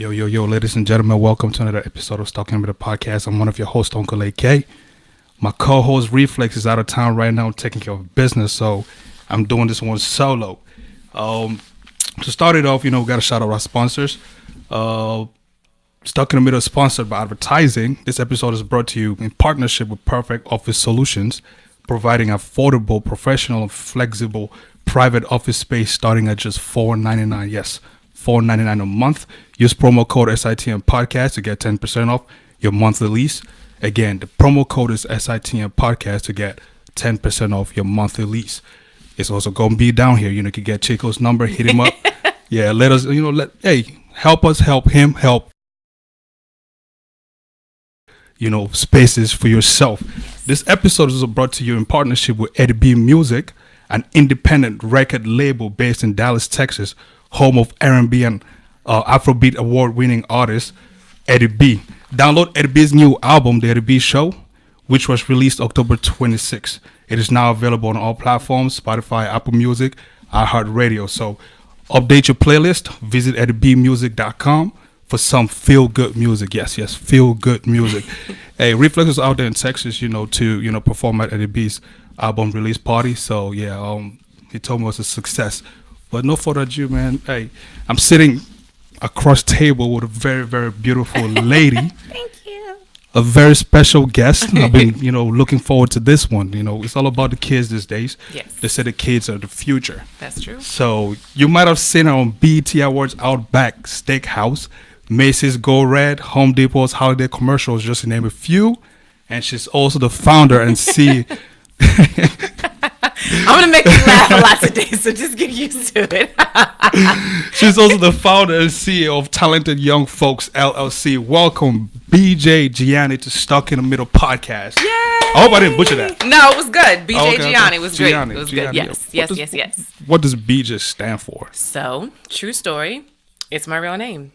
Yo, ladies and gentlemen, welcome to another episode of Stalking With the Podcast. I'm one of your hosts, Uncle AK. My co-host, Reflex, is out of town right now taking care of business, so I'm doing this one solo. To start it off, we got to shout out our sponsors. Stuck in the Middle is sponsored by advertising. This episode is brought to you in partnership with Perfect Office Solutions, providing affordable, professional, and flexible private office space starting at just $4.99. Yes, $4.99 a month. Use promo code SITM Podcast to get 10% off your monthly lease. Again, the promo code is SITM Podcast to get 10% off your monthly lease. It's also going to be down here. You can get Chico's number, hit him up. Yeah, let us, help us help him help, spaces for yourself. This episode is brought to you in partnership with Eddie B Music, an independent record label based in Dallas, Texas, home of R&B and Afrobeat award-winning artist Eddie B. Download Eddie B's new album, The Eddie B Show, which was released October 26th. It is now available on all platforms, Spotify, Apple Music, iHeartRadio. So update your playlist. Visit eddiebmusic.com for some feel-good music. Yes, feel-good music. Hey, Reflex is out there in Texas, to perform at Eddie B's album release party. So, yeah, he told me it was a success. But no further ado, man. Hey, I'm sitting across table with a very, very beautiful lady. Thank you. A very special guest. I've been, looking forward to this one. It's all about the kids these days. Yes. They say the kids are the future. That's true. So you might have seen her on BET Awards Outback Steakhouse, Macy's Go Red, Home Depot's holiday commercials, just to name a few. And she's also the founder and CEO. I'm going to make you laugh a lot today, so just get used to it. She's also the founder and CEO of Talented Young Folks, LLC. Welcome, BJ Gianni, to Stuck in the Middle podcast. Yay! I hope I didn't butcher that. No, it was good. BJ Okay. Gianni was great. Gianni, It was Gianni. good. Yes. What does BJ stand for? So, true story. It's my real name.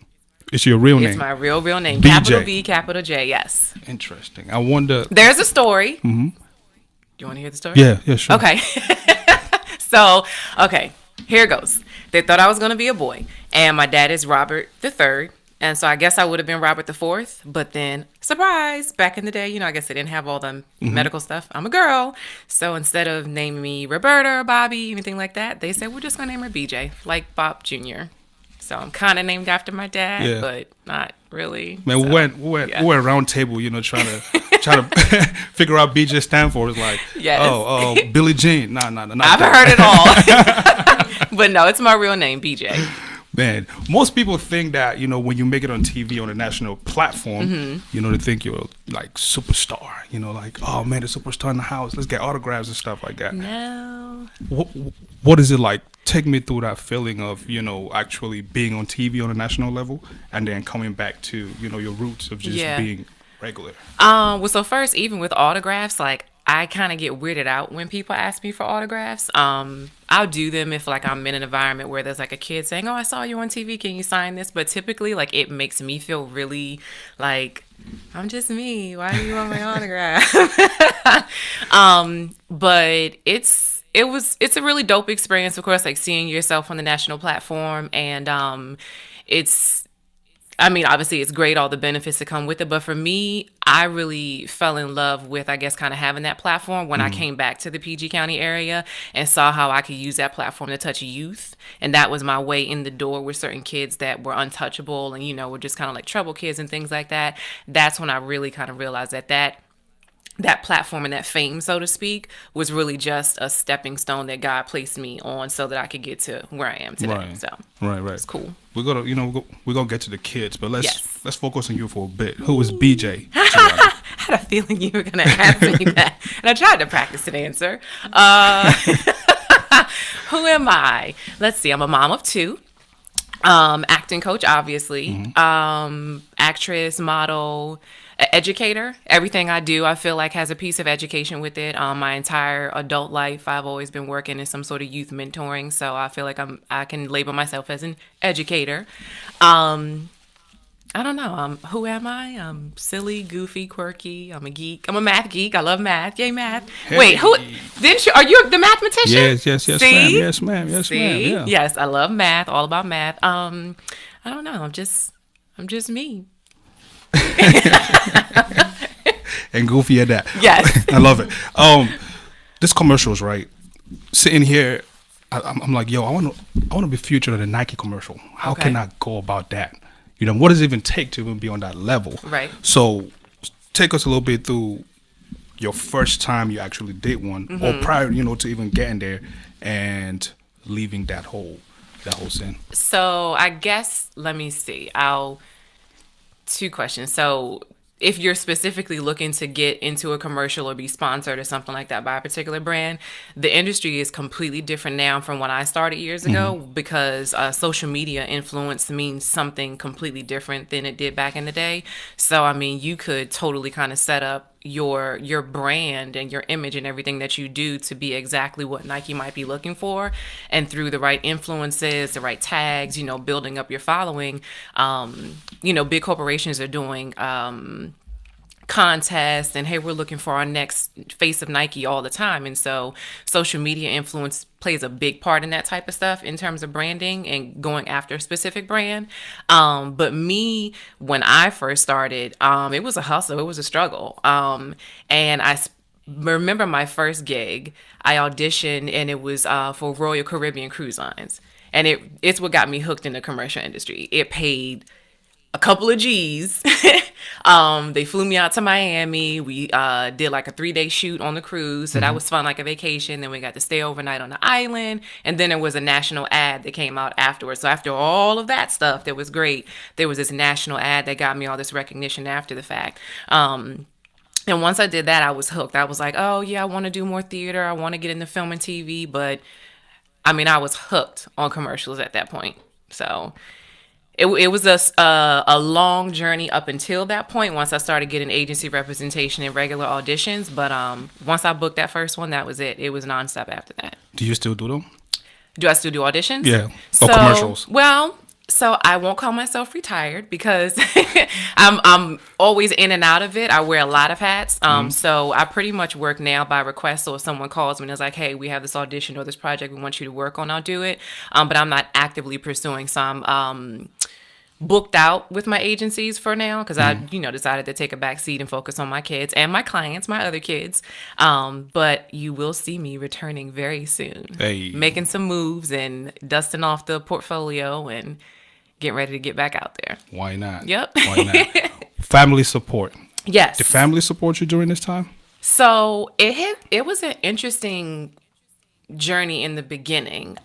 It's your real name? It's my real name. BJ. Capital B, capital J, yes. Interesting. I wonder. There's a story. Mm-hmm. Do you want to hear the story? Yeah, sure. Okay. Okay, here it goes. They thought I was going to be a boy, and my dad is Robert III, and so I guess I would have been Robert IV, but then, surprise, back in the day, I guess they didn't have all the medical stuff. I'm a girl, so instead of naming me Roberta or Bobby, anything like that, they said, we're just going to name her BJ, like Bob Jr., so I'm kind of named after my dad, but not really. Man, so, we went around table, trying to figure out BJ stand for. It's like, Billie Jean. Nah. I've heard it all. But no, it's my real name, BJ. Man, most people think that, when you make it on TV on a national platform, they think you're like superstar, like, oh man, the superstar in the house. Let's get autographs and stuff like that. No. What is it like? Take me through that feeling of, actually being on TV on a national level and then coming back to, your roots of just being regular. Well, so first, even with autographs, like, I kind of get weirded out when people ask me for autographs. I'll do them if, like, I'm in an environment where there's, like, a kid saying, oh, I saw you on TV. Can you sign this? But typically, like, it makes me feel really, like, I'm just me. Why do you want my autograph? But it's a really dope experience, of course, like, seeing yourself on the national platform. And obviously it's great, all the benefits that come with it. But for me, I really fell in love with, I guess, kind of having that platform when I came back to the PG County area and saw how I could use that platform to touch youth. And that was my way in the door with certain kids that were untouchable and, were just kind of like trouble kids and things like that. That's when I really kind of realized that platform and that fame, so to speak, was really just a stepping stone that God placed me on so that I could get to where I am today. Right. So right. It's cool. We're gonna get to the kids, but let's focus on you for a bit. Who is BJ? I had a feeling you were gonna ask me that, and I tried to practice an answer. Who am I? Let's see. I'm a mom of two. Acting coach, obviously. Actress, model, educator. Everything I do, I feel like, has a piece of education with it. My entire adult life, I've always been working in some sort of youth mentoring, so I feel like I can label myself as an educator. I don't know. Who am I? I'm silly, goofy, quirky. I'm a geek. I'm a math geek. I love math. Yay, math. Hey. Wait, who? Didn't you? Are you the mathematician? Yes, See? ma'am. Yes, ma'am. See? Yeah. Yes, I love math. All about math. I don't know. I'm just me. And goofy at that. Yes. I love it. This commercials, right? Sitting here, I'm like, yo, I want to be featured in a Nike commercial. How Okay. can I go about that? You know, what does it even take to even be on that level? Right. So, take us a little bit through your first time you actually did one, or prior, you know, to even getting there and leaving that whole scene. So I guess, let me see. Two questions. So if you're specifically looking to get into a commercial or be sponsored or something like that by a particular brand, the industry is completely different now from when I started years ago, because social media influence means something completely different than it did back in the day. So I mean, you could totally kind of set up your brand and your image and everything that you do to be exactly what Nike might be looking for, and through the right influences, the right tags, building up your following. Big corporations are doing contests and, hey, we're looking for our next face of Nike all the time. And so social media influence plays a big part in that type of stuff in terms of branding and going after a specific brand. But me, when I first started, it was a hustle. It was a struggle. And remember my first gig. I auditioned, and it was for Royal Caribbean Cruise Lines. And it's what got me hooked in the commercial industry. It paid a couple of G's. They flew me out to Miami. We did like a 3-day shoot on the cruise. So that was fun, like a vacation. Then we got to stay overnight on the island. And then there was a national ad that came out afterwards. So after all of that stuff that was great, there was this national ad that got me all this recognition after the fact. And once I did that, I was hooked. I was like, oh, yeah, I want to do more theater. I want to get into film and TV. But I mean, I was hooked on commercials at that point. So it was a long journey up until that point, once I started getting agency representation and regular auditions. But once I booked that first one, that was it. It was nonstop after that. Do you still do them? Do I still do auditions? Yeah. Or commercials? Well, so I won't call myself retired, because I'm always in and out of it. I wear a lot of hats. So I pretty much work now by request. So if someone calls me and is like, hey, we have this audition or this project we want you to work on, I'll do it. But I'm not actively pursuing some booked out with my agencies for now, because I decided to take a back seat and focus on my kids and my clients, my other kids. But you will see me returning very soon. Hey. Making some moves and dusting off the portfolio and getting ready to get back out there. Why not? Yep. Why not? Family support. Yes. Did family support you during this time? So it was an interesting journey in the beginning.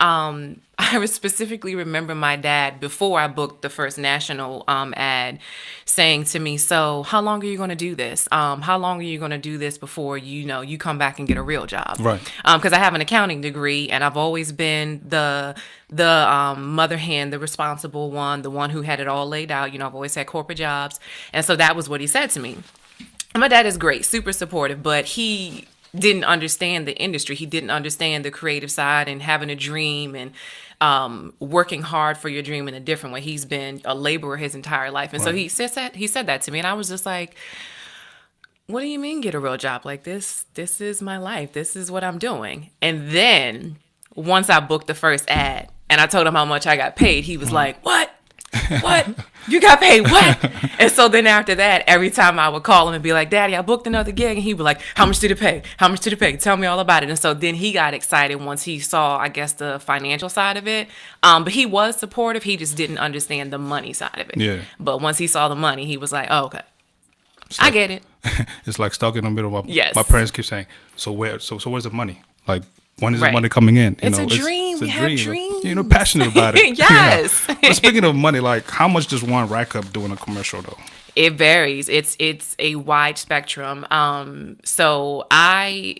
I would specifically remember my dad, before I booked the first national ad, saying to me, so how long are you going to do this? How long are you going to do this before you come back and get a real job? Right. Because I have an accounting degree, and I've always been the mother hen, the responsible one, the one who had it all laid out. I've always had corporate jobs. And so that was what he said to me. And my dad is great, super supportive, but he didn't understand the industry. He didn't understand the creative side and having a dream and working hard for your dream in a different way. He's been a laborer his entire life. And so he said that to me. And I was just like, what do you mean get a real job like this? This is my life. This is what I'm doing. And then once I booked the first ad and I told him how much I got paid, he was like, what? What? You got paid what? And so then after that, every time I would call him and be like, Daddy, I booked another gig. And he'd be like, how much did it pay? How much did it pay? Tell me all about it. And so then he got excited once he saw, I guess, the financial side of it. But he was supportive. He just didn't understand the money side of it. Yeah. But once he saw the money, he was like, oh, okay. I get it. It's like stuck in the middle. Yes. My parents keep saying, so where's the money? Like, when is the Right. money coming in? It's a dream. We have dreams. Passionate about it. Yes. But speaking of money, like, how much does one rack up doing a commercial, though? It varies. It's a wide spectrum. So I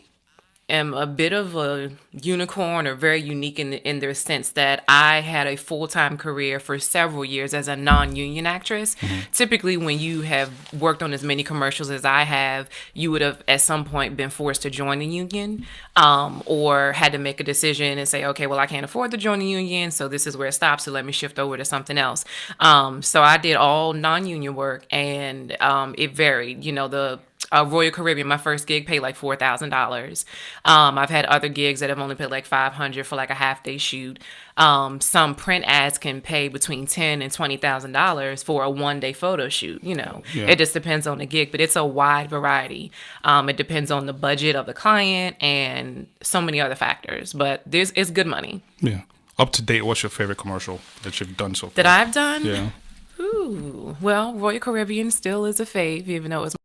am a bit of a unicorn, or very unique in their sense that I had a full-time career for several years as a non-union actress. Typically, when you have worked on as many commercials as I have, you would have at some point been forced to join the union, or had to make a decision and say, okay, well, I can't afford to join the union, so this is where it stops, so let me shift over to something else. So I did all non-union work, and it varied. Royal Caribbean, my first gig paid like $4,000. I've had other gigs that have only paid like $500 for like a half day shoot. Some print ads can pay between $10,000 and $20,000 for a 1 day photo shoot. Yeah. It just depends on the gig, but it's a wide variety. It depends on the budget of the client and so many other factors. But it's good money. Yeah. Up to date, what's your favorite commercial that you've done so far? That I've done? Yeah. Ooh, well, Royal Caribbean still is a fave, even though it was.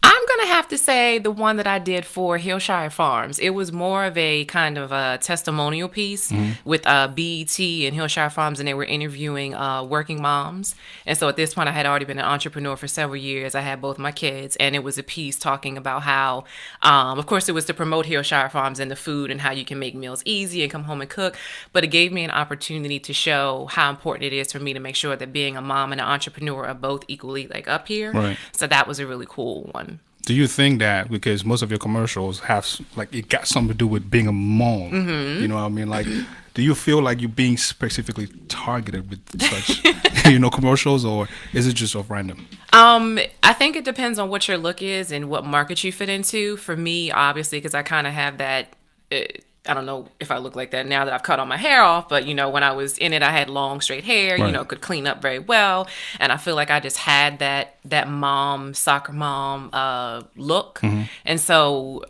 I'm going to have to say the one that I did for Hillshire Farms. It was more of a kind of a testimonial piece with BET and Hillshire Farms, and they were interviewing working moms. And so at this point, I had already been an entrepreneur for several years. I had both my kids, and it was a piece talking about how, of course, it was to promote Hillshire Farms and the food and how you can make meals easy and come home and cook. But it gave me an opportunity to show how important it is for me to make sure that being a mom and an entrepreneur are both equally like up here. Right. So that was a really cool one. Do you think that because most of your commercials have like it got something to do with being a mom? You know what I mean? Like, do you feel like you're being specifically targeted with such, commercials, or is it just off random? I think it depends on what your look is and what market you fit into. For me, obviously, because I kind of have that. I don't know if I look like that now that I've cut all my hair off, but when I was in it, I had long, straight hair, Right. Could clean up very well. And I feel like I just had that mom, soccer mom look. And so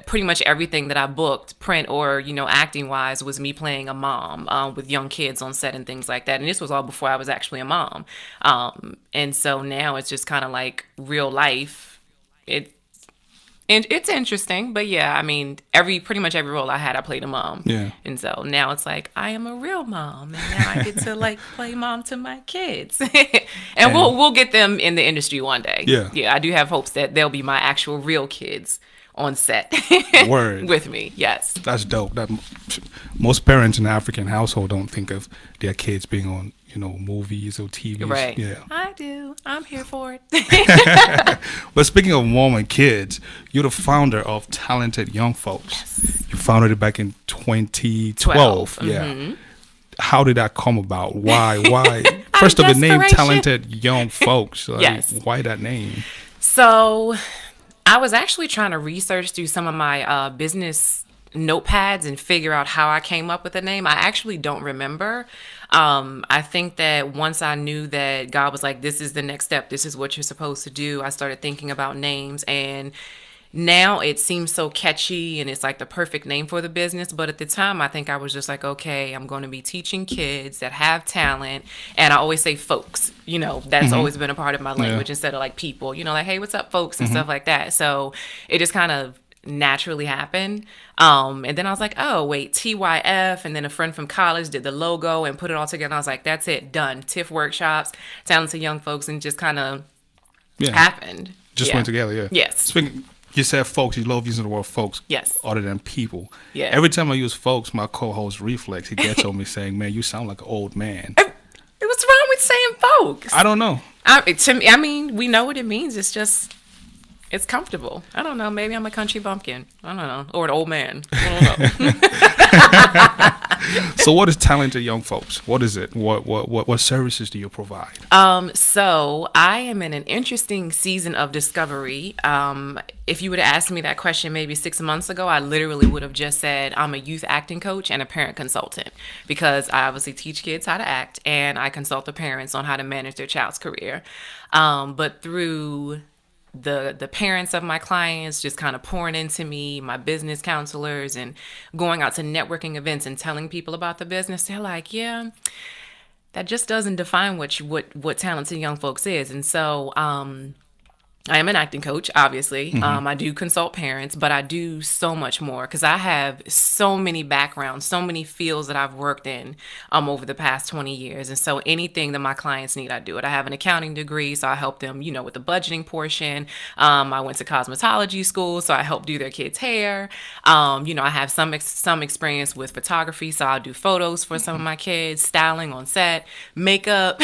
pretty much everything that I booked, print or, acting wise, was me playing a mom with young kids on set and things like that. And this was all before I was actually a mom. And so now it's just kind of like real life. And it's interesting, but yeah, I mean, pretty much every role I had, I played a mom. Yeah. And so now it's like, I am a real mom, and now I get to like play mom to my kids. and we'll get them in the industry one day. Yeah. Yeah, I do have hopes that they'll be my actual real kids on set. Word. With me. Yes. That's dope. That most parents in the African household don't think of their kids being on, movies or TVs. Right. Yeah. I do. I'm here for it. But speaking of mom and kids, you're the founder of Talented Young Folks. Yes. You founded it back in 2012. Yeah. How did that come about? Why? First of the name Desperation. Talented Young Folks. Like, Yes. Why that name? So I was actually trying to research through some of my business notepads and figure out how I came up with the name. I actually don't remember. I think that once I knew that God was like, this is the next step, this is what you're supposed to do, I started thinking about names, and now it seems so catchy and it's like the perfect name for the business. But at the time, I think I was just like, okay, I'm going to be teaching kids that have talent. And I always say folks, that's always been a part of my language instead of like people, like, hey, what's up, folks, and stuff like that. So it just kind of naturally happened. And then I was like, oh, wait, TYF. And then a friend from college did the logo and put it all together. I was like, that's it, done. TIFF workshops, Talented Young Folks, and just kind of happened. Just went together, yeah. Yes. Speaking, you said folks, you love using the word folks. Yes. Other than people. Yeah. Every time I use folks, my co-host Reflex, he gets on me saying, man, you sound like an old man. What's wrong with saying folks? I don't know. To me, I mean, we know what it means. It's just, it's comfortable. I don't know. Maybe I'm a country bumpkin. I don't know. Or an old man. I don't know. So what is Talented Young Folks? What is it? What services do you provide? So I am in an interesting season of discovery. If you would have asked me that question maybe 6 months ago, I literally would have just said I'm a youth acting coach and a parent consultant, because I obviously teach kids how to act and I consult the parents on how to manage their child's career. But through the parents of my clients just kind of pouring into me, my business counselors, and going out to networking events and telling people about the business, they're like, yeah, that just doesn't define what Talented Young Folks is. And so I am an acting coach, obviously. I do consult parents, but I do so much more because I have so many backgrounds, so many fields that I've worked in over the past 20 years. And so anything that my clients need, I do it. I have an accounting degree, so I help them, with the budgeting portion. I went to cosmetology school, so I help do their kids' hair. I have some experience with photography, so I'll do photos for some of my kids, styling on set, makeup.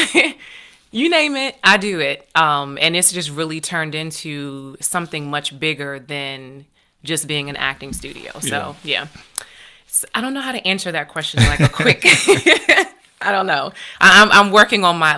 You name it, I do it. And it's just really turned into something much bigger than just being an acting studio. So, yeah. So, I don't know how to answer that question like a quick. I don't know. I'm working on my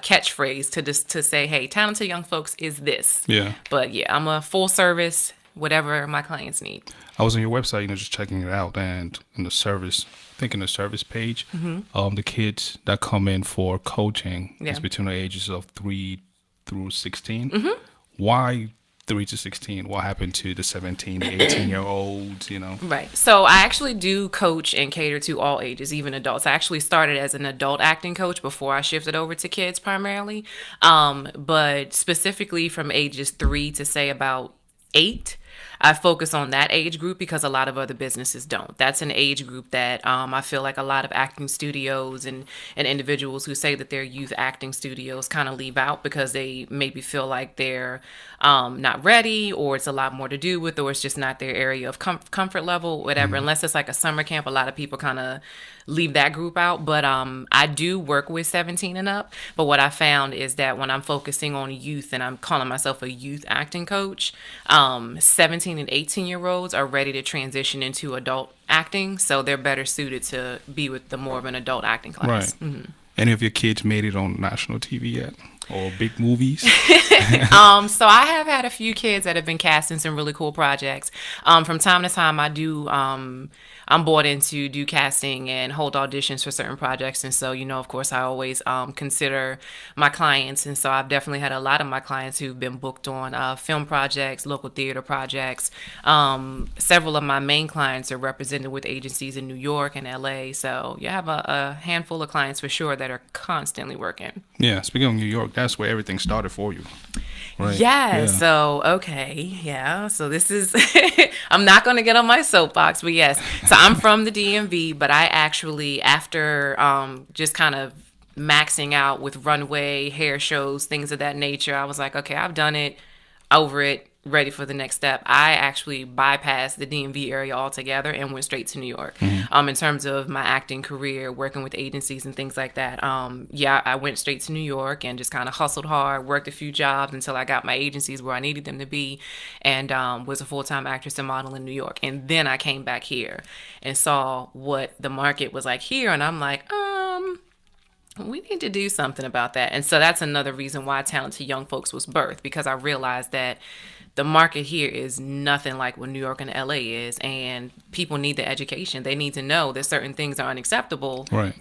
catchphrase to say, hey, talented young folks is this. Yeah. But yeah, I'm a full service, whatever my clients need. I was on your website, just checking it out, and in the service, I think in the service page, the kids that come in for coaching is Yeah. between the ages of 3 through 16. Why 3 to 16? What happened to the 17, the 18-year-olds? Right. So I actually do coach and cater to all ages, even adults. I actually started as an adult acting coach before I shifted over to kids primarily. But specifically from ages 3 to say about 8, I focus on that age group because a lot of other businesses don't. That's an age group that I feel like a lot of acting studios and individuals who say that they're youth acting studios kind of leave out because they maybe feel like they're not ready, or it's a lot more to do with, or it's just not their area of comfort level, whatever. Unless it's like a summer camp, a lot of people kind of leave that group out. But I do work with 17 and up. But what I found is that when I'm focusing on youth and I'm calling myself a youth acting coach, 17 and 18-year-olds are ready to transition into adult acting. So they're better suited to be with the more of an adult acting class. Right. Any of your kids made it on national TV yet? Or big movies? So I have had a few kids that have been cast in some really cool projects. From time to time, I do. I'm brought in to do casting and hold auditions for certain projects, and so of course, I always consider my clients, and so I've definitely had a lot of my clients who've been booked on film projects, local theater projects. Several of my main clients are represented with agencies in New York and LA, so you have a handful of clients for sure that are constantly working. Yeah, speaking of New York, that's where everything started for you. Right. Yeah, so okay, yeah. So this is I'm not going to get on my soapbox, but yes. So I'm from the DMV, but I actually after just kind of maxing out with runway, hair shows, things of that nature, I was like, okay, I've done it, over it, ready for the next step. I actually bypassed the DMV area altogether and went straight to New York. In terms of my acting career, working with agencies and things like that, I went straight to New York and just kind of hustled hard, worked a few jobs until I got my agencies where I needed them to be, and was a full-time actress and model in New York. And then I came back here and saw what the market was like here, and I'm like, we need to do something about that. And so that's another reason why Talented Young Folks was birthed, because I realized that the market here is nothing like what New York and LA is, and people need the education. They need to know that certain things are unacceptable, right?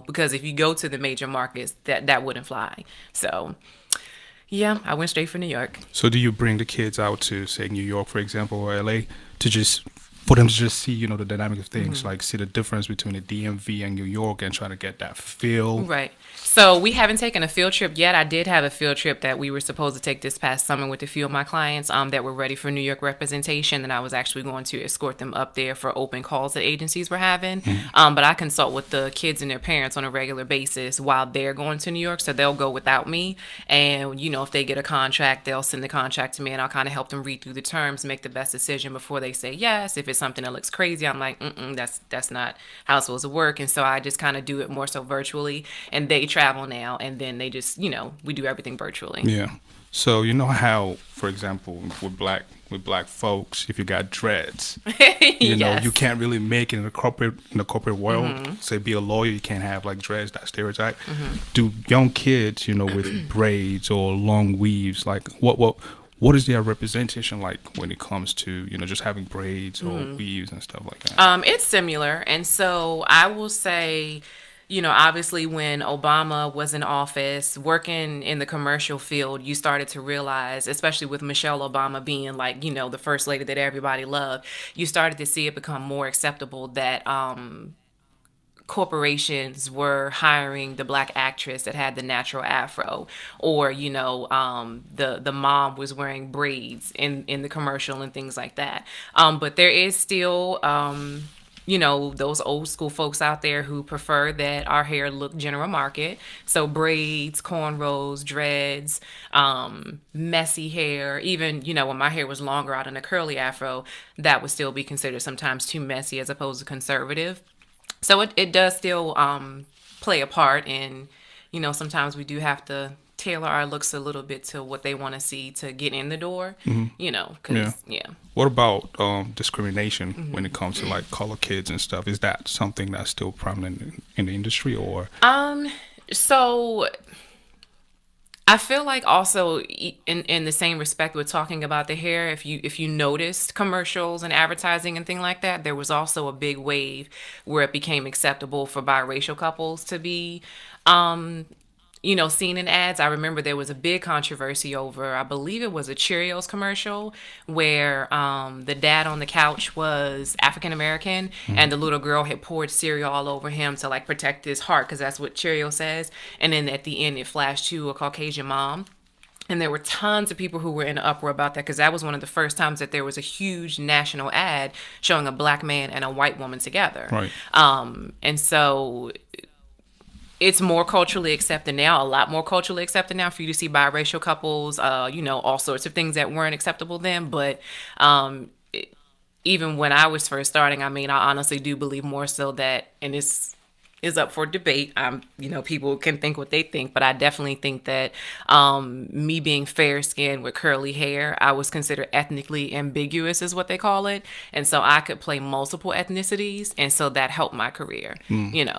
Because if you go to the major markets, that wouldn't fly. So yeah, I went straight for New York. So do you bring the kids out to, say, New York, for example, or LA, for them to just see, the dynamic of things, like see the difference between the DMV and New York and try to get that feel? Right. So we haven't taken a field trip yet. I did have a field trip that we were supposed to take this past summer with a few of my clients that were ready for New York representation, and I was actually going to escort them up there for open calls that agencies were having. But I consult with the kids and their parents on a regular basis while they're going to New York, so they'll go without me. And, if they get a contract, they'll send the contract to me, and I'll kind of help them read through the terms, make the best decision before they say yes. If it's something that looks crazy, I'm like, that's not how it's supposed to work. And so I just kind of do it more so virtually, and they travel now, and then they just, we do everything virtually. Yeah. So how, for example, with black folks, if you got dreads, Yes. you can't really make it in the corporate world. Say be a lawyer, you can't have like dreads, that stereotype. Do young kids, with braids or long weaves, like what is their representation like when it comes to, just having braids or weaves and stuff like that? It's similar. And so I will say, obviously when Obama was in office, working in the commercial field, you started to realize, especially with Michelle Obama being like, the first lady that everybody loved, you started to see it become more acceptable that corporations were hiring the black actress that had the natural afro, or the mom was wearing braids in the commercial and things like that. But there is still those old school folks out there who prefer that our hair look general market. So braids, cornrows, dreads, messy hair. Even, when my hair was longer out in a curly afro, that would still be considered sometimes too messy as opposed to conservative. So it does still play a part in, sometimes we do have to tailor our looks a little bit to what they want to see to get in the door, you know, Yeah. because, yeah. What about discrimination when it comes to like color kids and stuff? Is that something that's still prominent in the industry, or? So I feel like also in the same respect with talking about the hair, if you noticed commercials and advertising and thing like that, there was also a big wave where it became acceptable for biracial couples to be seen in ads. I remember there was a big controversy over, I believe it was a Cheerios commercial where the dad on the couch was African American and the little girl had poured cereal all over him to like protect his heart, because that's what Cheerio says. And then at the end, it flashed to a Caucasian mom. And there were tons of people who were in an uproar about that, because that was one of the first times that there was a huge national ad showing a black man and a white woman together. Right. And so it's more culturally accepted now, a lot more culturally accepted now for you to see biracial couples, all sorts of things that weren't acceptable then. But even when I was first starting, I mean, I honestly do believe more so that, and this is up for debate. People can think what they think, but I definitely think that me being fair skinned with curly hair, I was considered ethnically ambiguous, is what they call it. And so I could play multiple ethnicities. And so that helped my career,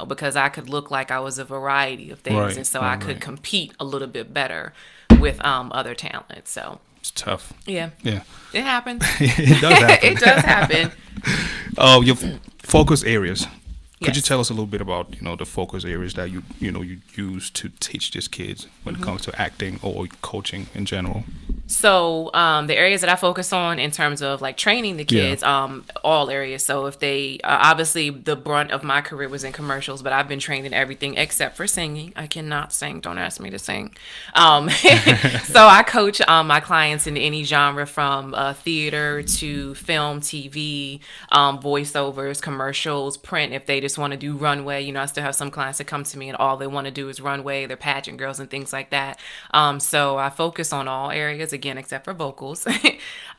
because I could look like I was a variety of things. Right, And so right, I could right. compete a little bit better with other talent. So It's tough. yeah, Yeah. it happens. It does happen. It does happen. Your focus areas. Could you Yes. tell us a little bit about the focus areas that you use to teach these kids when it comes to acting or coaching in general? So the areas that I focus on in terms of like training the kids, all areas. So if they obviously the brunt of my career was in commercials, but I've been trained in everything except for singing. I cannot sing. Don't ask me to sing. So I coach my clients in any genre, from theater to film, TV, voiceovers, commercials, print. If they just want to do runway, I still have some clients that come to me and all they want to do is runway. They're pageant girls and things like that. So I focus on all areas, again, except for vocals,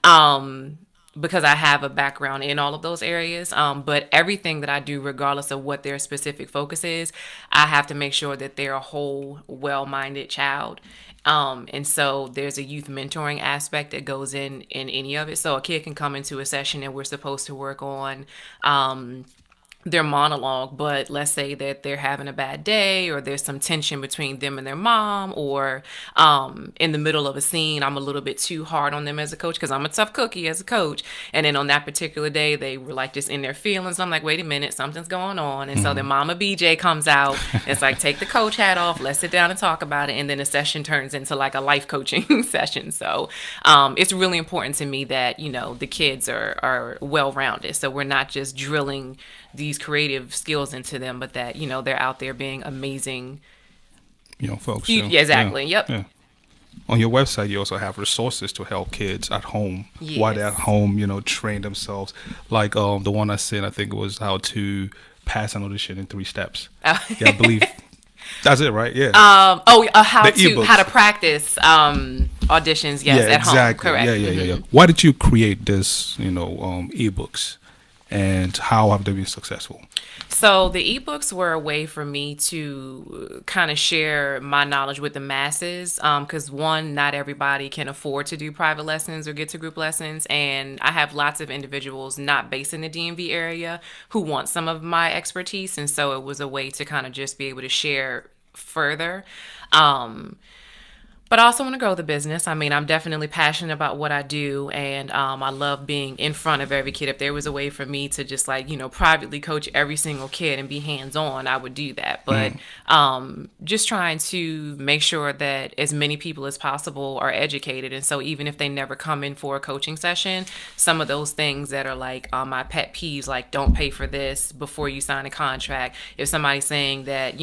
because I have a background in all of those areas. But everything that I do, regardless of what their specific focus is, I have to make sure that they're a whole, well-minded child. And so there's a youth mentoring aspect that goes in any of it. So a kid can come into a session and we're supposed to work on their monologue, but let's say that they're having a bad day or there's some tension between them and their mom, or in the middle of a scene, I'm a little bit too hard on them as a coach because I'm a tough cookie as a coach. And then on that particular day, they were like just in their feelings. I'm like, wait a minute, something's going on. And so then Mama BJ comes out. It's like, take the coach hat off. Let's sit down and talk about it. And then the session turns into like a life coaching session. So it's really important to me that, the kids are well-rounded. So we're not just drilling these creative skills into them, but that they're out there being amazing folks. Yeah, exactly. Yep. Yeah. On your website, you also have resources to help kids at home while they're at Yes. home, train themselves. Like the one I sent, I think it was how to pass an audition in 3 steps. Yeah, I believe that's it, right? Yeah. How The to ebooks. practice auditions, yes, yeah, at home. exactly. Correct. Yeah. Why did you create this, ebooks, and how have they been successful? So the ebooks were a way for me to kind of share my knowledge with the masses, because one, not everybody can afford to do private lessons or get to group lessons, and I have lots of individuals not based in the DMV area who want some of my expertise, and so it was a way to kind of just be able to share further. But I also want to grow the business. I mean, I'm definitely passionate about what I do, and I love being in front of every kid. If there was a way for me to just privately coach every single kid and be hands-on, I would do that. But just trying to make sure that as many people as possible are educated. And so even if they never come in for a coaching session, some of those things that are like my pet peeves, like don't pay for this before you sign a contract. If somebody's saying that,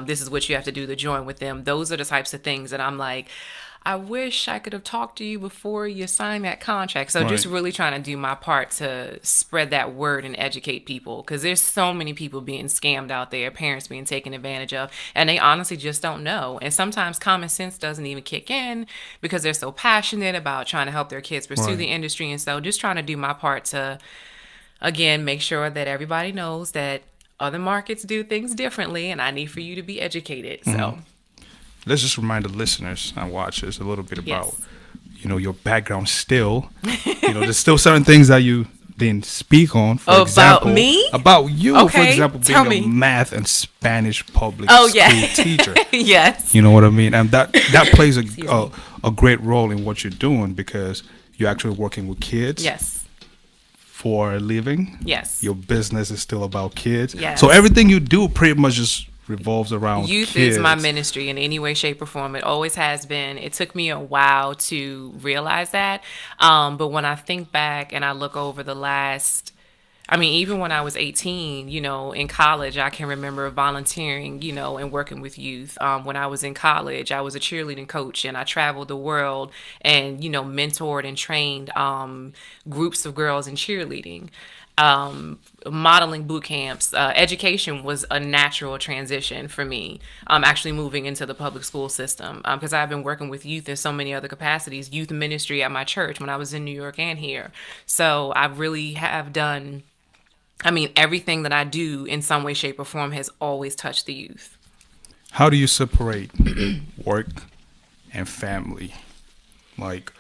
this is what you have to do to join with them, those are the types of things that I'm like, I wish I could have talked to you before you signed that contract. So just Right. really trying to do my part to spread that word and educate people, because there's so many people being scammed out there, parents being taken advantage of, and they honestly just don't know. And sometimes common sense doesn't even kick in because they're so passionate about trying to help their kids pursue Right. the industry. And so just trying to do my part to, again, make sure that everybody knows that other markets do things differently and I need for you to be educated. So let's just remind the listeners and watchers a little bit about, Yes. your background still. There's still certain things that you didn't speak on. For About example, me? about you, for Okay, example, tell being a me. math and Spanish public Oh, school yeah. teacher. Yes. You know what I mean? And that plays Excuse a, me. a great role in what you're doing because you're actually working with kids Yes. for a living. Yes. Your business is still about kids. Yes. So everything you do pretty much just revolves around Youth kids. is my ministry in any way, shape, or form. It always has been. It took me a while to realize that. But when I think back and I look over the last, I mean, even when I was 18, in college, I can remember volunteering, and working with youth. When I was in college, I was a cheerleading coach and I traveled the world and, mentored and trained groups of girls in cheerleading. Modeling boot camps, education was a natural transition for me. Actually moving into the public school system because I've been working with youth in so many other capacities. Youth ministry at my church when I was in New York and here. So I really have done. I mean, everything that I do in some way, shape, or form has always touched the youth. How do you separate work and family? Like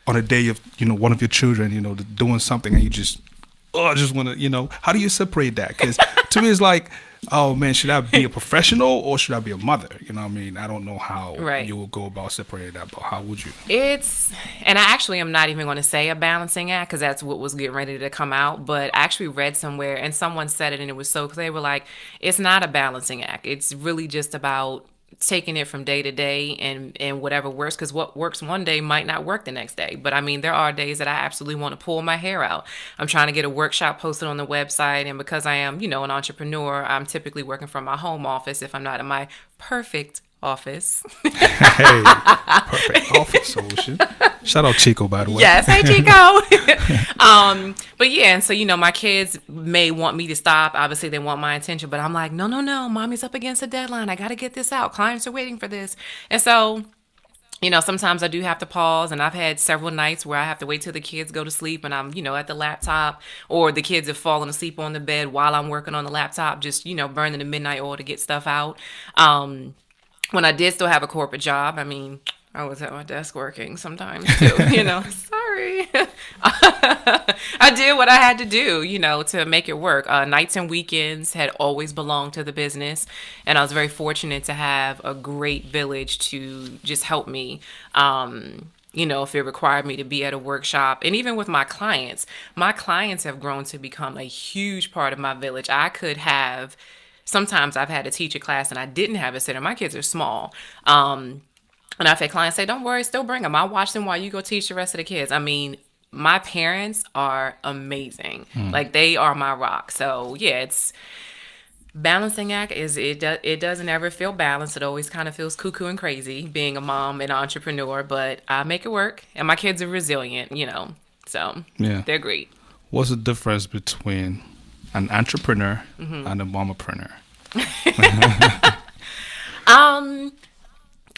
on a day of one of your children, doing something, and you just I just want to how do you separate that? Because to me, it's like, oh man, should I be a professional or should I be a mother? You know what I mean? I don't know how Right. you will go about separating that, but how would you? And I actually am not even going to say a balancing act because that's what was getting ready to come out. But I actually read somewhere and someone said it and it was so clear. They were like, it's not a balancing act. It's really just about taking it from day to day and whatever works because what works one day might not work the next day. But I mean, there are days that I absolutely want to pull my hair out. I'm trying to get a workshop posted on the website, and because I am an entrepreneur, I'm typically working from my home office if I'm not in my perfect office. Hey, perfect office solution. Shout out Chico, by the way. Yes, hey Chico. But yeah, and so my kids may want me to stop. Obviously, they want my attention, but I'm like, no, mommy's up against a deadline. I got to get this out. Clients are waiting for this, and so. Sometimes I do have to pause, and I've had several nights where I have to wait till the kids go to sleep and I'm, at the laptop, or the kids have fallen asleep on the bed while I'm working on the laptop, just, burning the midnight oil to get stuff out. When I did still have a corporate job, I mean, I was at my desk working sometimes too, sorry. I did what I had to do, to make it work. Nights and weekends had always belonged to the business. And I was very fortunate to have a great village to just help me. If it required me to be at a workshop. And even with my clients have grown to become a huge part of my village. Sometimes I've had to teach a class and I didn't have a sitter. My kids are small. And I've had clients say, don't worry, still bring them. I'll watch them while you go teach the rest of the kids. I mean, my parents are amazing. Like, they are my rock. So, yeah, it's balancing act it doesn't ever feel balanced. It always kind of feels cuckoo and crazy being a mom and entrepreneur, but I make it work. And my kids are resilient, so Yeah. they're great. What's the difference between an entrepreneur and a mompreneur?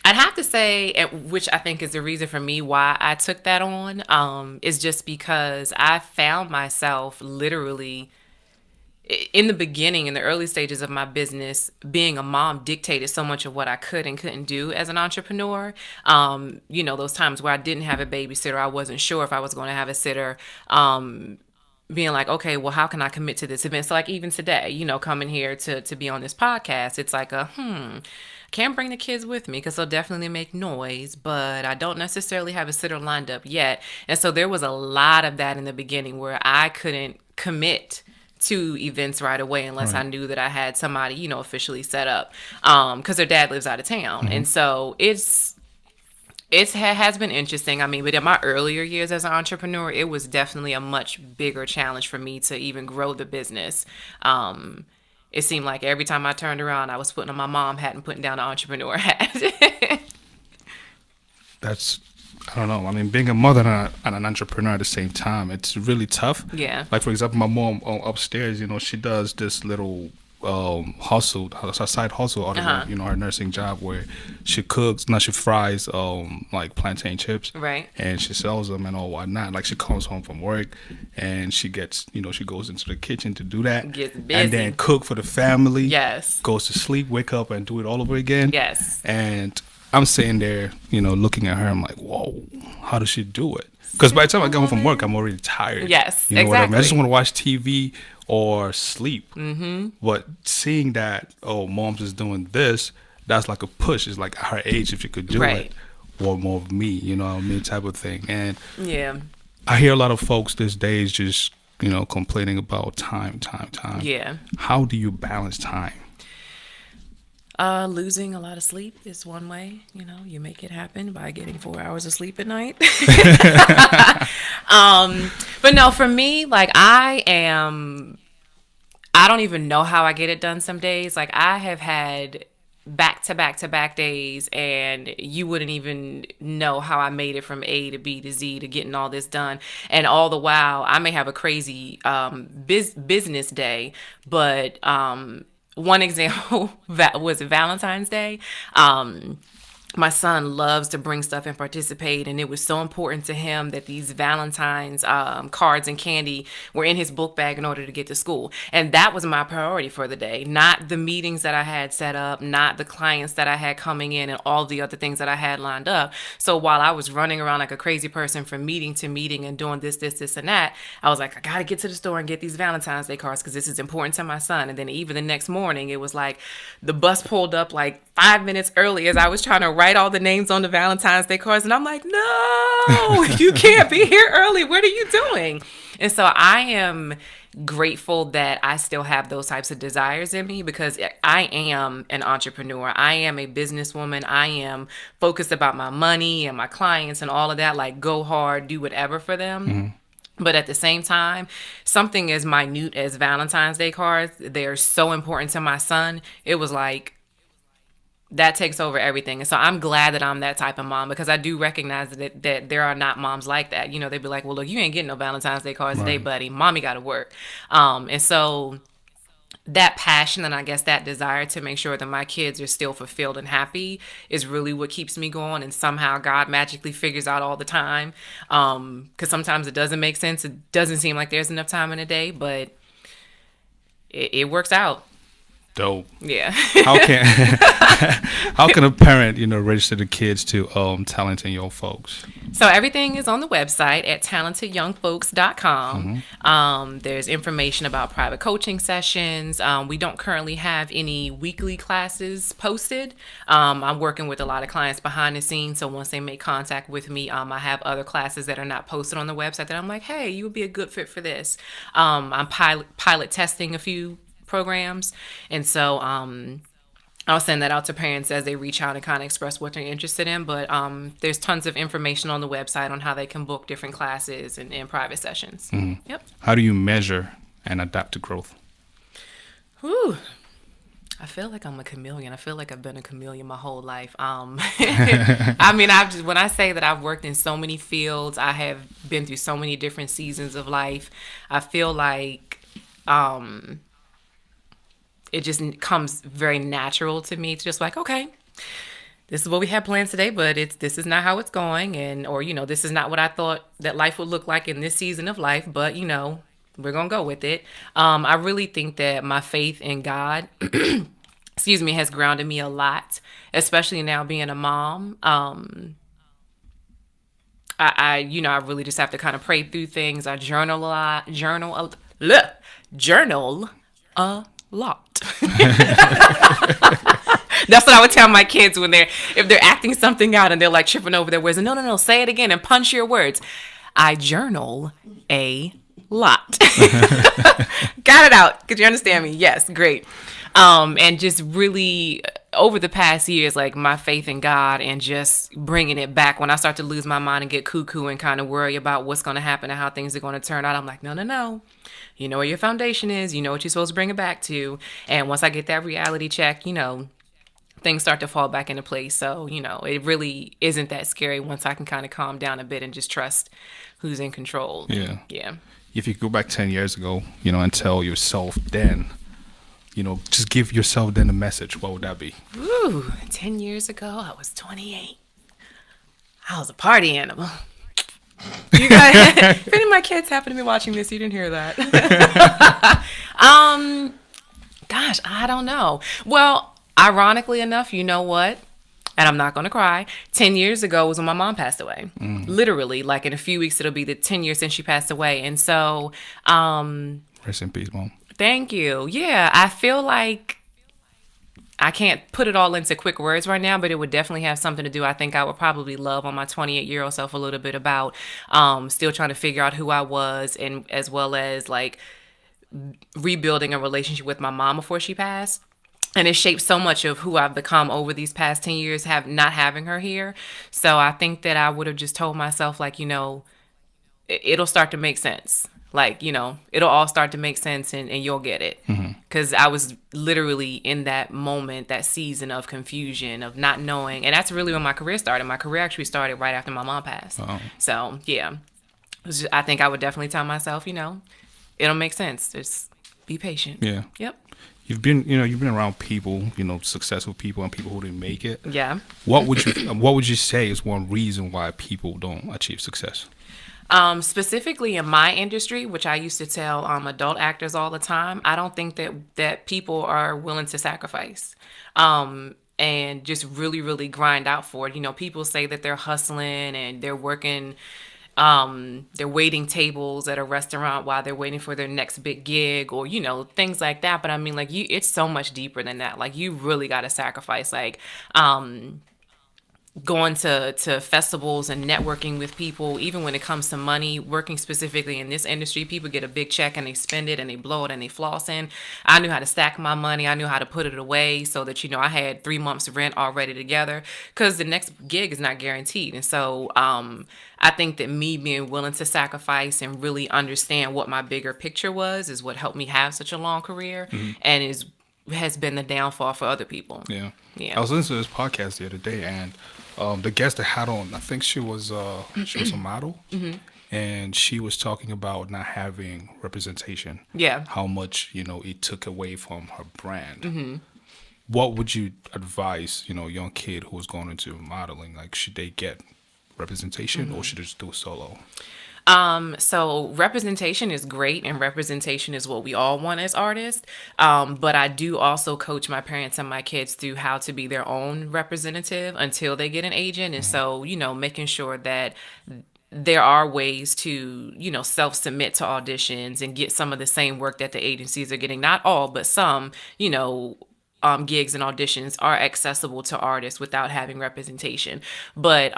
I'd have to say, which I think is the reason for me why I took that on, is just because I found myself literally in the beginning, in the early stages of my business, being a mom dictated so much of what I could and couldn't do as an entrepreneur. Those times where I didn't have a babysitter, I wasn't sure if I was going to have a sitter. Being like, okay, well, how can I commit to this event? So like even today, coming here to be on this podcast, it's like can't bring the kids with me because they'll definitely make noise, but I don't necessarily have a sitter lined up yet. And so there was a lot of that in the beginning where I couldn't commit to events right away unless I knew that I had somebody, officially set up because their dad lives out of town. And so it has been interesting. I mean, but in my earlier years as an entrepreneur, it was definitely a much bigger challenge for me to even grow the business. It seemed like every time I turned around, I was putting on my mom hat and putting down the entrepreneur hat. I don't know. I mean, being a mother and an entrepreneur at the same time, it's really tough. Yeah. Like, for example, my mom upstairs, she does this little hustled, her side hustle out of her, her nursing job, where she cooks, she fries like plantain chips, Right. and she sells them and all whatnot. Like she comes home from work and she gets, she goes into the kitchen to do that, Gets busy. and then cook for the family. Yes. Goes to sleep, wake up, and do it all over again. Yes. And I'm sitting there, looking at her. I'm like, whoa, how does she do it? Because by the time I get home from work, I'm already tired. Yes, you know what I mean? I just exactly. want to watch TV or sleep. Mm-hmm. But seeing that, mom's is doing this, that's like a push. It's like at her age, if she could do Right. it, or more of me, you know what I mean, type of thing. And Yeah. I hear a lot of folks these days just, complaining about time. Yeah. How do you balance time? Losing a lot of sleep is one way. You make it happen by getting 4 hours of sleep at night. But no, for me, like I don't even know how I get it done some days. Like I have had back to back to back days, and you wouldn't even know how I made it from A to B to Z to getting all this done. And all the while, I may have a crazy business day, but one example that was Valentine's Day. My son loves to bring stuff and participate, and it was so important to him that these Valentine's cards and candy were in his book bag in order to get to school. And that was my priority for the day, not the meetings that I had set up, not the clients that I had coming in, and all the other things that I had lined up. So while I was running around like a crazy person from meeting to meeting and doing this, and that, I was like, I got to get to the store and get these Valentine's Day cards because this is important to my son. And then even the next morning, it was like the bus pulled up like 5 minutes early as I was trying to write all the names on the Valentine's Day cards. And I'm like, no, you can't be here early. What are you doing? And so I am grateful that I still have those types of desires in me, because I am an entrepreneur. I am a businesswoman. I am focused about my money and my clients and all of that. Like, go hard, do whatever for them. Mm-hmm. But at the same time, something as minute as Valentine's Day cards, they are so important to my son. It was like, that takes over everything. And so I'm glad that I'm that type of mom, because I do recognize that there are not moms like that. They'd be like, well, look, you ain't getting no Valentine's Day cards today, buddy. Mommy got to work. And so that passion and I guess that desire to make sure that my kids are still fulfilled and happy is really what keeps me going. And somehow God magically figures out all the time. Because sometimes it doesn't make sense. It doesn't seem like there's enough time in a day, but it works out. Dope. Yeah. How can a parent, register the kids to Talent in Young Folks? So everything is on the website at talentedyoungfolks.com. Mm-hmm. There's information about private coaching sessions. We don't currently have any weekly classes posted. I'm working with a lot of clients behind the scenes. So once they make contact with me, I have other classes that are not posted on the website that I'm like, hey, you would be a good fit for this. I'm pilot testing a few programs, and so I'll send that out to parents as they reach out and kind of express what they're interested in. But there's tons of information on the website on how they can book different classes and private sessions. Mm-hmm. Yep. How do you measure and adapt to growth? Whew. I feel like I'm a chameleon. I feel like I've been a chameleon my whole life. I mean, when I say that I've worked in so many fields, I have been through so many different seasons of life. I feel like it just comes very natural to me. It's just like, okay, this is what we had planned today, but this is not how it's going. Or this is not what I thought that life would look like in this season of life, but we're going to go with it. I really think that my faith in God, has grounded me a lot, especially now being a mom. I really just have to kind of pray through things. I journal a lot, lot. That's what I would tell my kids if they're acting something out and they're like tripping over their words. And no, say it again and punch your words. I journal a lot. Got it out. Could you understand me? Yes, great. And just really over the past years, like my faith in God and just bringing it back. When I start to lose my mind and get cuckoo and kind of worry about what's going to happen and how things are going to turn out, I'm like, no. You know where your foundation is. You know what you're supposed to bring it back to. And once I get that reality check, things start to fall back into place. So, it really isn't that scary once I can kind of calm down a bit and just trust who's in control. Yeah. Yeah. If you go back 10 years ago, and tell yourself then, just give yourself then a message, what would that be? Ooh, 10 years ago, I was 28. I was a party animal. You guys, if any of my kids happen to be watching this, you didn't hear that. Gosh, I don't know. Well, ironically enough, you know what? And I'm not going to cry. 10 years ago was when my mom passed away. Literally, like in a few weeks, it'll be the 10 years since she passed away. And so, Rest in peace, Mom. thank you. Yeah, I feel like I can't put it all into quick words right now, but it would definitely have something to do. I think I would probably love on my 28-year-old self a little bit about still trying to figure out who I was, and as well as like rebuilding a relationship with my mom before she passed. And it shaped so much of who I've become over these past 10 years, not having her here. So I think that I would have just told myself, like, it'll start to make sense. Like, it'll all start to make sense and you'll get it. Because I was literally in that moment, that season of confusion, of not knowing. And that's really when my career started. My career actually started right after my mom passed. Oh. So, yeah. I think I would definitely tell myself, it'll make sense. Just be patient. Yeah. Yep. You've been around people, successful people and people who didn't make it. Yeah. What would you say is one reason why people don't achieve success? Specifically in my industry, which I used to tell adult actors all the time, I don't think that people are willing to sacrifice and just really, really grind out for it. People say that they're hustling and they're working, they're waiting tables at a restaurant while they're waiting for their next big gig or, things like that. But I mean, like, it's so much deeper than that. Like, you really got to sacrifice, like, going to festivals and networking with people. Even when it comes to money, working specifically in this industry, people get a big check and they spend it and they blow it and they floss in. I knew how to stack my money. I knew how to put it away so that, I had 3 months rent already together, because the next gig is not guaranteed. And so I think that me being willing to sacrifice and really understand what my bigger picture was is what helped me have such a long career, and has been the downfall for other people. Yeah. Yeah. I was listening to this podcast the other day, and the guest that had on, I think she was a model, and she was talking about not having representation. Yeah. How much it took away from her brand. What would you advise a young kid who was going into modeling? Like, should they get representation or should they just do solo? So representation is great, and representation is what we all want as artists. But I do also coach my parents and my kids through how to be their own representative until they get an agent. And so, making sure that there are ways to, self-submit to auditions and get some of the same work that the agencies are getting. Not all, but some, gigs and auditions are accessible to artists without having representation. But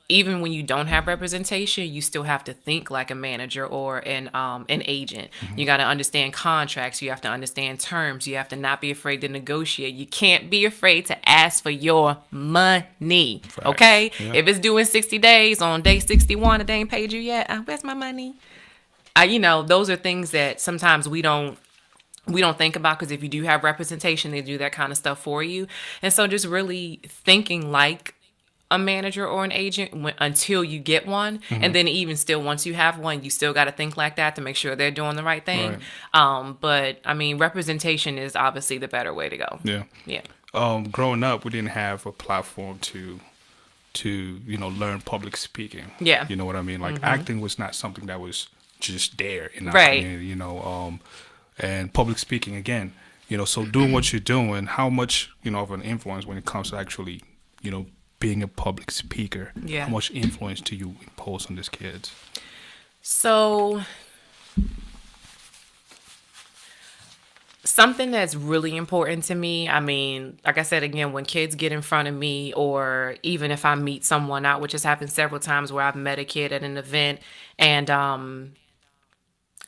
even when you don't have representation, you still have to think like a manager or an agent. You got to understand contracts. You have to understand terms. You have to not be afraid to negotiate. You can't be afraid to ask for your money. Facts. Okay? Yeah. If it's due in 60 days, on day 61, and they ain't paid you yet, where's my money? Those are things that sometimes we don't think about, because if you do have representation, they do that kind of stuff for you. And so just really thinking like a manager or an agent until you get one. And then even still, once you have one, you still got to think like that to make sure they're doing the right thing. Right. But I mean, representation is obviously the better way to go. Yeah. Yeah. Growing up, we didn't have a platform to learn public speaking. Yeah. You know what I mean? Like, acting was not something that was just there in our Right. community, and public speaking again, so doing what you're doing, how much, of an influence when it comes to actually, being a public speaker, Yeah. how much influence do you impose on these kids? So something that's really important to me, I mean, like I said, again, when kids get in front of me, or even if I meet someone out, which has happened several times where I've met a kid at an event and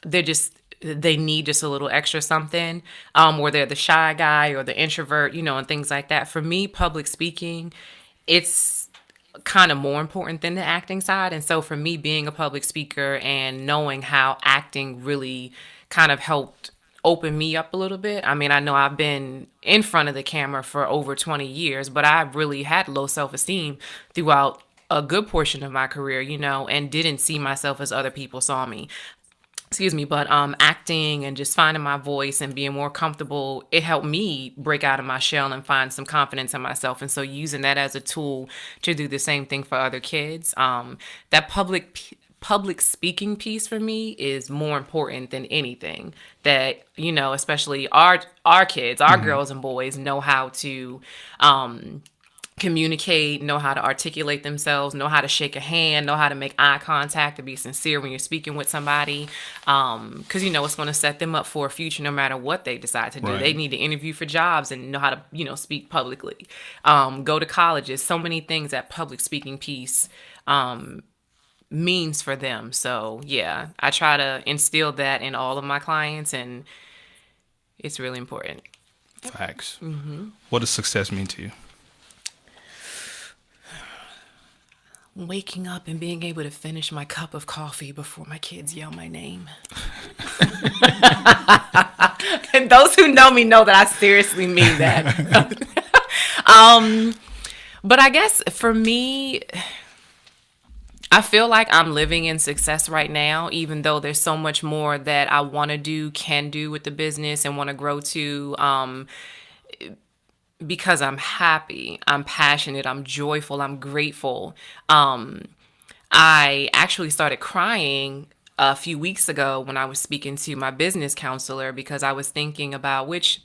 they need just a little extra something, or they're the shy guy or the introvert, and things like that. For me, public speaking, it's kind of more important than the acting side. And so for me, being a public speaker and knowing how acting really kind of helped open me up a little bit. I mean, I know I've been in front of the camera for over 20 years, but I really had low self-esteem throughout a good portion of my career, and didn't see myself as other people saw me. excuse me, but acting and just finding my voice and being more comfortable, it helped me break out of my shell and find some confidence in myself. And so using that as a tool to do the same thing for other kids, that public speaking piece for me is more important than anything. That, you know, especially our kids, our girls and boys know how to communicate, know how to articulate themselves, know how to shake a hand, know how to make eye contact, to be sincere when you're speaking with somebody. Because, you know, it's going to set them up for a future no matter what they decide to do. Right. They need to interview for jobs and know how to, you know, speak publicly. Go to colleges. So many things that public speaking piece means for them. So, yeah, I try to instill that in all of my clients, and it's really important. Facts. What does success mean to you? Waking up and being able to finish my cup of coffee before my kids yell my name. And those who know me know that I seriously mean that. But I guess for me, I feel like I'm living in success right now, even though there's so much more that I want to do, can do with the business, and want to grow to. Because I'm happy, I'm passionate, I'm joyful, I'm grateful. I actually started crying a few weeks ago when I was speaking to my business counselor, because I was thinking about, which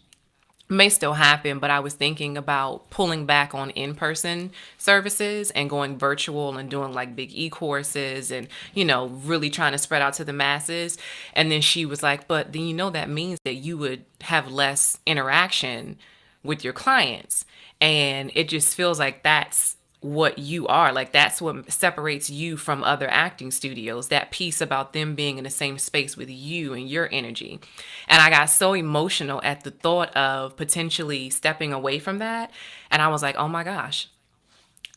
may still happen, but I was thinking about pulling back on in-person services and going virtual and doing like big e-courses and, you know, really trying to spread out to the masses. And then she was like, but then, you know, that means that you would have less interaction with your clients. And it just feels like that's what you are. Like, that's what separates you from other acting studios, that piece about them being in the same space with you and your energy. And I got so emotional at the thought of potentially stepping away from that. And I was like, oh my gosh,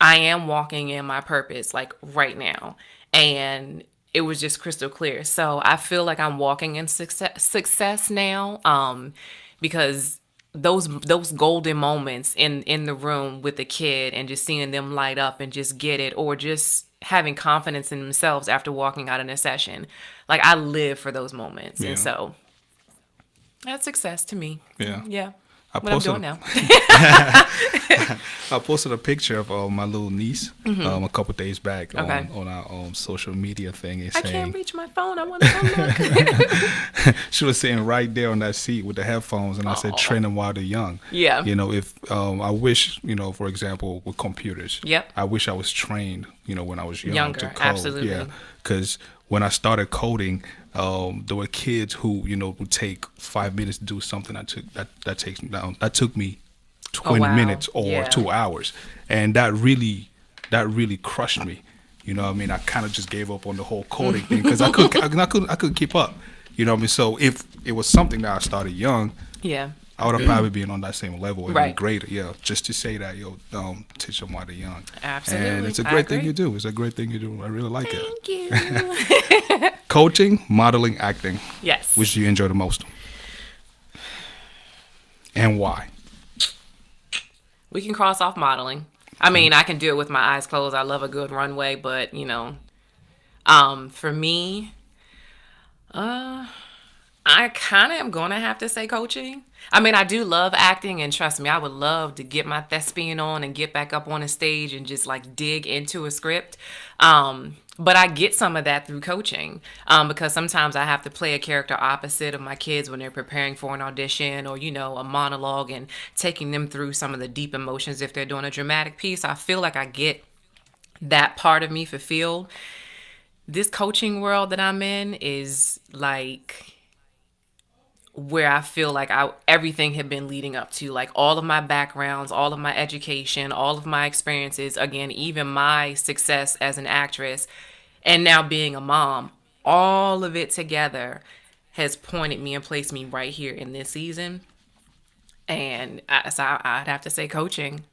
I am walking in my purpose, like right now. And it was just crystal clear. So I feel like I'm walking in success now, because those golden moments in the room with the kid and just seeing them light up and just get it, or just having confidence in themselves after walking out in a session, like I live for those moments. Yeah. And so that's success to me. Yeah. Yeah. I What I'm posted doing now. I posted a picture of my little niece a couple days back Okay. on our social media thing. And I saying, can't reach my phone. I want to look. she was sitting right there on that seat with the headphones, and I said, train them while they're young. Yeah. You know, if I wish, you know, for example, with computers. Yep. I wish I was trained, you know, when I was young Younger, to code. absolutely. Yeah, because when I started coding, there were kids who, you know, would take 5 minutes to do something that took me 20 wow. minutes or Yeah. 2 hours, and that really crushed me. You know what I mean? I kind of just gave up on the whole coding thing because I couldn't keep up. You know what I mean? So if it was something that I started young, Yeah. I would have probably been on that same level, even Right. greater. Yeah, just to say that, teach them while they're young. Absolutely. And it's a I great thing agree. you do. It's a great thing you do. I really like it. Thank you. Coaching, modeling, acting. Yes. Which do you enjoy the most? And why? We can cross off modeling. I mean, I can do it with my eyes closed. I love a good runway, but you know, for me, I kind of am going to have to say coaching. I mean, I do love acting, and trust me, I would love to get my thespian on and get back up on a stage and just like dig into a script. But I get some of that through coaching, because sometimes I have to play a character opposite of my kids when they're preparing for an audition or, you know, a monologue, and taking them through some of the deep emotions if they're doing a dramatic piece. I feel like I get that part of me fulfilled. This coaching world that I'm in is like where I feel like everything had been leading up to, like all of my backgrounds, all of my education, all of my experiences, again, even my success as an actress, and now being a mom, all of it together has pointed me and placed me right here in this season. And I'd have to say coaching.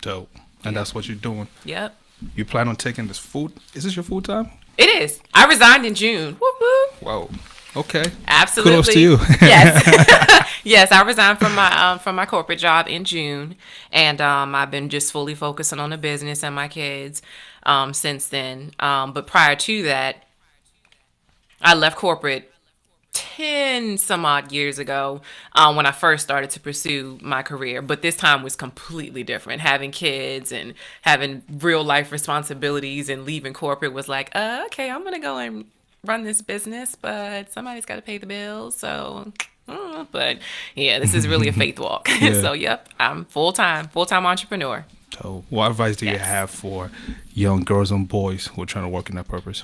Dope. And that's what you're doing. Yep. You plan on taking this full? Is this your full time? It is. I resigned in June. Whoop whoop. Whoa. Okay. Absolutely. Kudos to you. Yes. Yes, I resigned from my corporate job in June, and I've been just fully focusing on the business and my kids since then. But prior to that, I left corporate 10 some odd years ago, when I first started to pursue my career. But this time was completely different. Having kids and having real life responsibilities and leaving corporate was like, okay, I'm going to go and run this business, but somebody's got to pay the bills. So, but yeah, this is really a faith walk. Yeah. So, yep, I'm full-time entrepreneur. So, what advice do you Yes. have for young girls and boys who are trying to work in that purpose?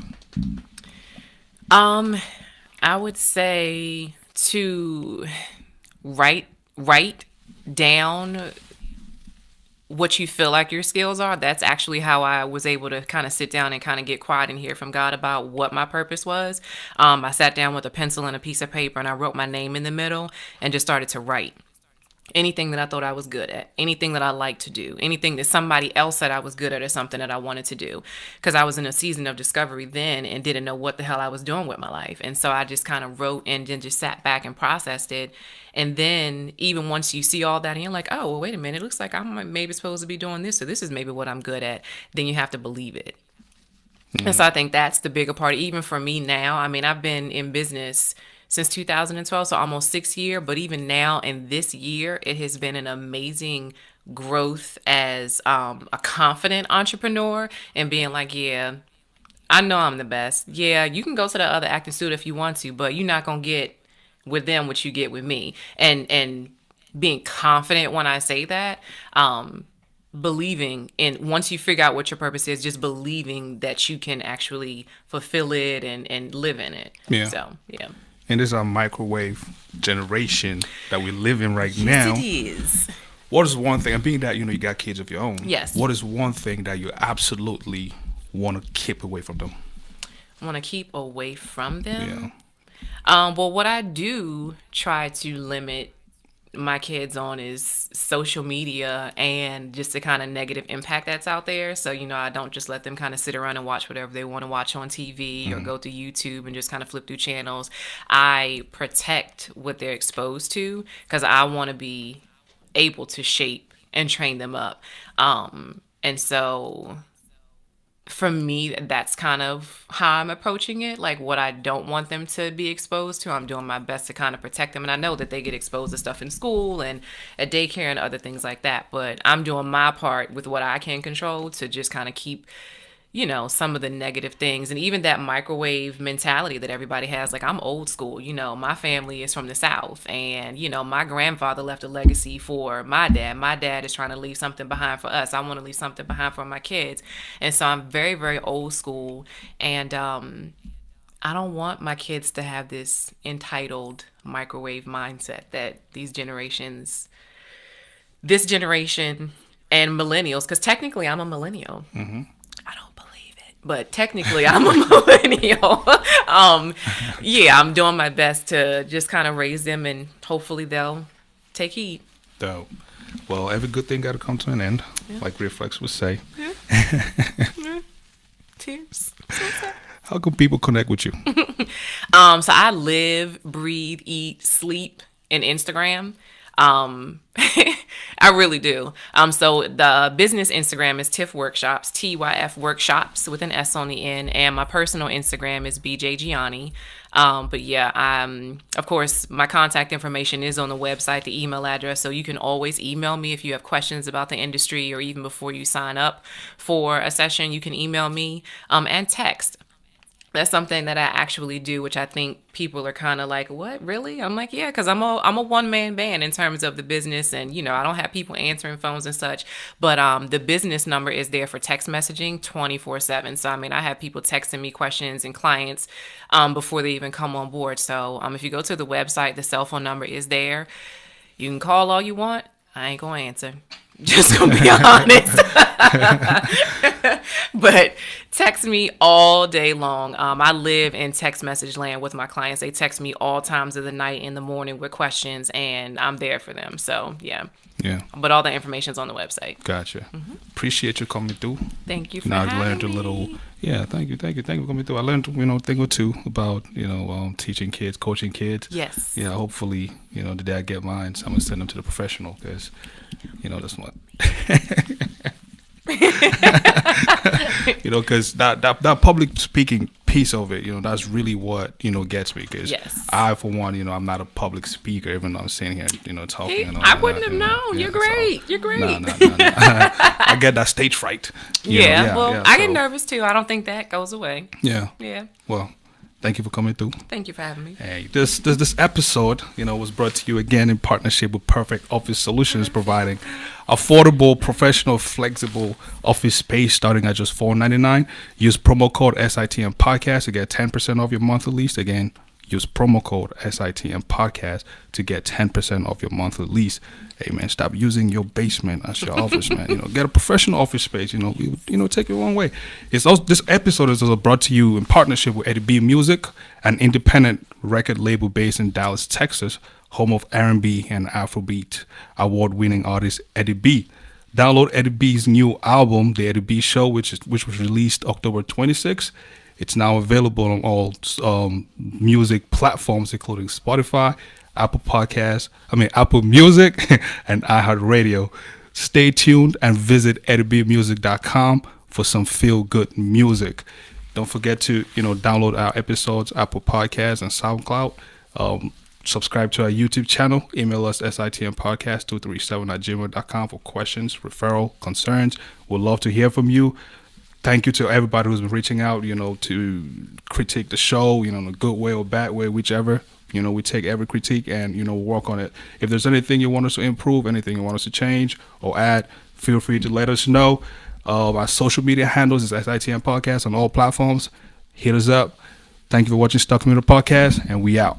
I would say to write down what you feel like your skills are. That's actually how I was able to kind of sit down and kind of get quiet and hear from God about what my purpose was. I sat down with a pencil and a piece of paper and I wrote my name in the middle and just started to write anything that I thought I was good at, anything that I liked to do, anything that somebody else said I was good at or something that I wanted to do. Because I was in a season of discovery then and didn't know what the hell I was doing with my life. And so I just kind of wrote and then just sat back and processed it. And then even once you see all that and you're like, oh, well, wait a minute, it looks like I'm maybe supposed to be doing this. So this is maybe what I'm good at. Then you have to believe it. And so I think that's the bigger part. Even for me now, I mean, I've been in business since 2012, so almost 6 years. But even now in this year, it has been an amazing growth as a confident entrepreneur and being like, yeah, I know I'm the best. Yeah, you can go to the other acting studio if you want to, but you're not going to get with them what you get with me. And being confident when I say that, believing in once you figure out what your purpose is, just believing that you can actually fulfill it and live in it. Yeah. So, yeah. In this microwave generation that we live in right Yes, now, it is. what is one thing, and being that, you know, you got kids of your own, Yes. what is one thing that you absolutely want to keep away from them? Want to keep away from them? Yeah. Well, what I do try to limit my kids on is social media and just the kind of negative impact that's out there. So, you know, I don't just let them kind of sit around and watch whatever they want to watch on TV or go to YouTube and just kind of flip through channels. I protect what they're exposed to because I want to be able to shape and train them up. And so for me, that's kind of how I'm approaching it. Like what I don't want them to be exposed to, I'm doing my best to kind of protect them. And I know that they get exposed to stuff in school and at daycare and other things like that. But I'm doing my part with what I can control to just kind of keep, you know, some of the negative things and even that microwave mentality that everybody has. Like I'm old school, you know, my family is from the South and, you know, my grandfather left a legacy for my dad. My dad is trying to leave something behind for us. I want to leave something behind for my kids. And so I'm very, very old school. And I don't want my kids to have this entitled microwave mindset that this generation and millennials, because technically I'm a millennial. I don't believe it, but technically I'm a millennial. Yeah, I'm doing my best to just kind of raise them and hopefully they'll take heed. Dope. Well, every good thing got to come to an end, like Reflex would say. Tears. How can people connect with you? So I live, breathe, eat, sleep in Instagram. I really do. So the business Instagram is TIFF Workshops, TYF Workshops with an S on the end, and my personal Instagram is BJ Gianni. But yeah, of course, my contact information is on the website, the email address, so you can always email me if you have questions about the industry or even before you sign up for a session, you can email me, and text. That's something that I actually do, which I think people are kind of like, what, really? I'm like, yeah, because I'm a one-man band in terms of the business. And, you know, I don't have people answering phones and such. But the business number is there for text messaging 24/7. So, I mean, I have people texting me questions and clients before they even come on board. So if you go to the website, the cell phone number is there. You can call all you want. I ain't going to answer. Just gonna be honest. But text me all day long. I live in text message land with my clients. They text me all times of the night, in the morning with questions, and I'm there for them. So yeah. But all the information's on the website. Gotcha. Appreciate you coming through. Thank you for I having learned a me. little. Yeah, thank you for coming through. I learned, a thing or two about, teaching kids, coaching kids. Yes. Yeah, hopefully, the day I get mine, so I'm gonna send them to the professional because, that's what. Because that public speaking piece of it, that's really what, gets me. Because Yes. I, for one, I'm not a public speaker, even though I'm sitting here, talking and all I that, wouldn't have known. You're great. You're great. No. I get that stage fright. I get nervous too. I don't think that goes away. Yeah. Yeah. Well, thank you for coming through. Thank you for having me. Hey, this episode, was brought to you again in partnership with Perfect Office Solutions, providing affordable, professional, flexible office space starting at just $4.99. Use promo code SITM Podcast to get 10% off your monthly lease. Again, use promo code SITM Podcast to get 10% off your monthly lease. Hey man, stop using your basement as your office, man. Get a professional office space. Take it one way. It's also, this episode is also brought to you in partnership with Eddie B Music, an independent record label based in Dallas, Texas, home of R&B and Afrobeat award-winning artist Eddie B. Download Eddie B's new album, The Eddie B Show, which was released October 26th. It's now available on all music platforms, including Spotify, Apple Music, and iHeartRadio. Stay tuned and visit eddieBmusic.com for some feel-good music. Don't forget to, download our episodes, Apple Podcasts and SoundCloud. Subscribe to our YouTube channel. Email us sitmpodcast237@gmail.com for questions, referral, concerns. We'd love to hear from you. Thank you to everybody who's been reaching out, to critique the show, in a good way or bad way, whichever. We take every critique and, work on it. If there's anything you want us to improve, anything you want us to change or add, feel free to let us know. Our social media handles is SITM Podcast on all platforms. Hit us up. Thank you for watching Stuck Community Podcast, and we out.